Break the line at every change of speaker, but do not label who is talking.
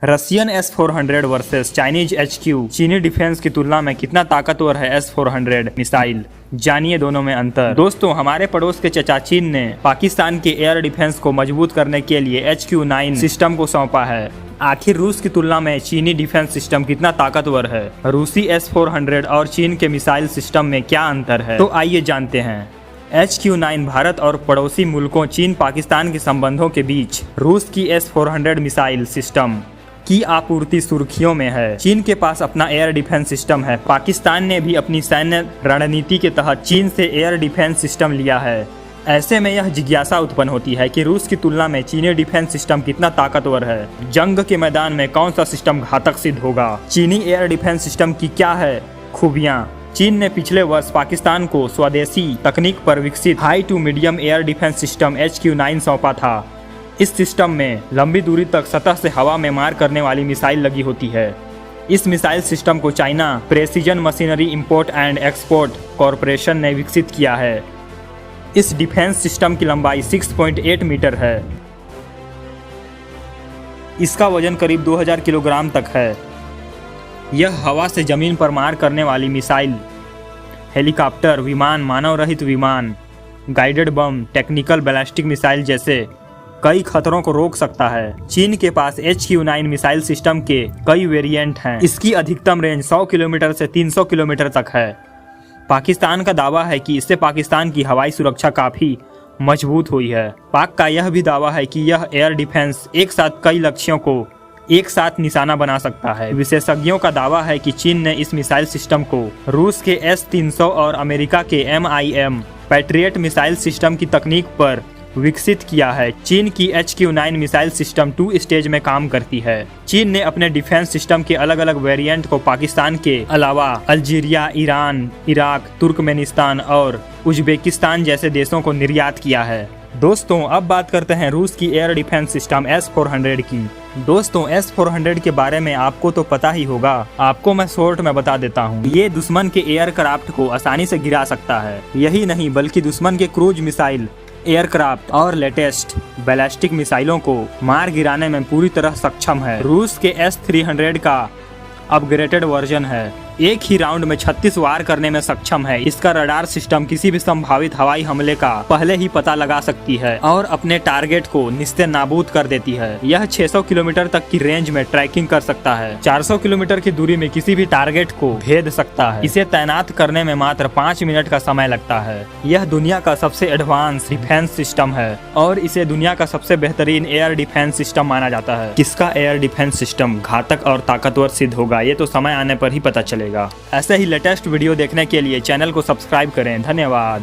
Russian S-400 versus Chinese HQ। चीनी defence की तुलना में कितना ताकतवर है S-400 मिसाइल, जानिए दोनों में अंतर। दोस्तों, हमारे पड़ोस के चचा चीन ने पाकिस्तान के एयर डिफेंस को मजबूत करने के लिए HQ-9 सिस्टम को सौंपा है। आखिर रूस की तुलना में चीनी डिफेंस सिस्टम कितना ताकतवर है, रूसी S-400 और चीन के मिसाइल सिस्टम में क्या अंतर है, तो आइए जानते हैं। HQ-9 भारत और पड़ोसी मुल्कों चीन पाकिस्तान के संबंधों के बीच रूस की S-400 मिसाइल सिस्टम की आपूर्ति सुर्खियों में है। चीन के पास अपना एयर डिफेंस सिस्टम है। पाकिस्तान ने भी अपनी सैन्य रणनीति के तहत चीन से एयर डिफेंस सिस्टम लिया है। ऐसे में यह जिज्ञासा उत्पन्न होती है कि रूस की तुलना में चीनी डिफेंस सिस्टम कितना ताकतवर है। जंग के मैदान में कौन सा सिस्टम घातक सिद्ध होगा। चीनी एयर डिफेंस सिस्टम की क्या है खूबियां। चीन ने पिछले वर्ष पाकिस्तान को स्वदेशी तकनीक पर विकसित high to medium air defence system HQ-9 सौंपा था। इस सिस्टम में लंबी दूरी तक सतह से हवा में मार करने वाली मिसाइल लगी होती है। इस मिसाइल सिस्टम को China precision machinery import and export corporation ने विकसित किया है। इस डिफेंस सिस्टम की लंबाई 6.8 मीटर है। इसका वजन करीब 2000 किलोग्राम तक है। यह हवा से जमीन पर मार करने वाली मिसाइल, हेलीकॉप्टर, विमान, मानव रहित विमान, guided bomb, technical ballistic missile जैसे कई खतरों को रोक सकता है। चीन के पास HQ-9 मिसाइल सिस्टम के कई वेरिएंट हैं। इसकी अधिकतम रेंज 100 किलोमीटर से 300 किलोमीटर तक है। पाकिस्तान का दावा है कि इससे पाकिस्तान की हवाई सुरक्षा काफी मजबूत हुई है। पाक का यह भी दावा है कि यह एयर डिफेंस एक साथ कई लक्ष्यों को एक साथ निशाना बना सकता है। विशेषज्ञों का दावा है कि चीन ने इस मिसाइल सिस्टम को रूस के S-300 और अमेरिका के MIM पैट्रियट मिसाइल सिस्टम की तकनीक पर विकसित किया है। चीन की HQ-9 मिसाइल सिस्टम 2 स्टेज में काम करती है। चीन ने अपने डिफेंस सिस्टम के अलग अलग वेरिएंट को पाकिस्तान के अलावा अल्जीरिया, ईरान, इराक, तुर्कमेनिस्तान और उज्बेकिस्तान जैसे देशों को निर्यात किया है। दोस्तों, अब बात करते हैं रूस की एयर डिफेंस सिस्टम S-400 की। दोस्तों, S-400 के बारे में आपको तो पता ही होगा। आपको मैं शॉर्ट में बता देता हूँ। ये दुश्मन के एयरक्राफ्ट को आसानी से गिरा सकता है। यही नहीं बल्कि दुश्मन के क्रूज मिसाइल, एयरक्राफ्ट और लेटेस्ट बैलिस्टिक मिसाइलों को मार गिराने में पूरी तरह सक्षम है। रूस के S-300 का अपग्रेडेड वर्जन है। एक ही राउंड में 36 वार करने में सक्षम है। इसका रडार सिस्टम किसी भी संभावित हवाई हमले का पहले ही पता लगा सकती है और अपने टारगेट को निस्ते नाबूद कर देती है। यह 600 किलोमीटर तक की रेंज में ट्रैकिंग कर सकता है। 400 किलोमीटर की दूरी में किसी भी टारगेट को भेद सकता है। इसे तैनात करने में मात्र 5 मिनट का समय लगता है। यह दुनिया का सबसे एडवांस डिफेंस सिस्टम है और इसे दुनिया का सबसे बेहतरीन एयर डिफेंस सिस्टम माना जाता है। किसका एयर डिफेंस सिस्टम घातक और ताकतवर सिद्ध होगा, ये तो समय आने पर ही पता चलेगा। ऐसे ही लेटेस्ट वीडियो देखने के लिए चैनल को सब्सक्राइब करें। धन्यवाद।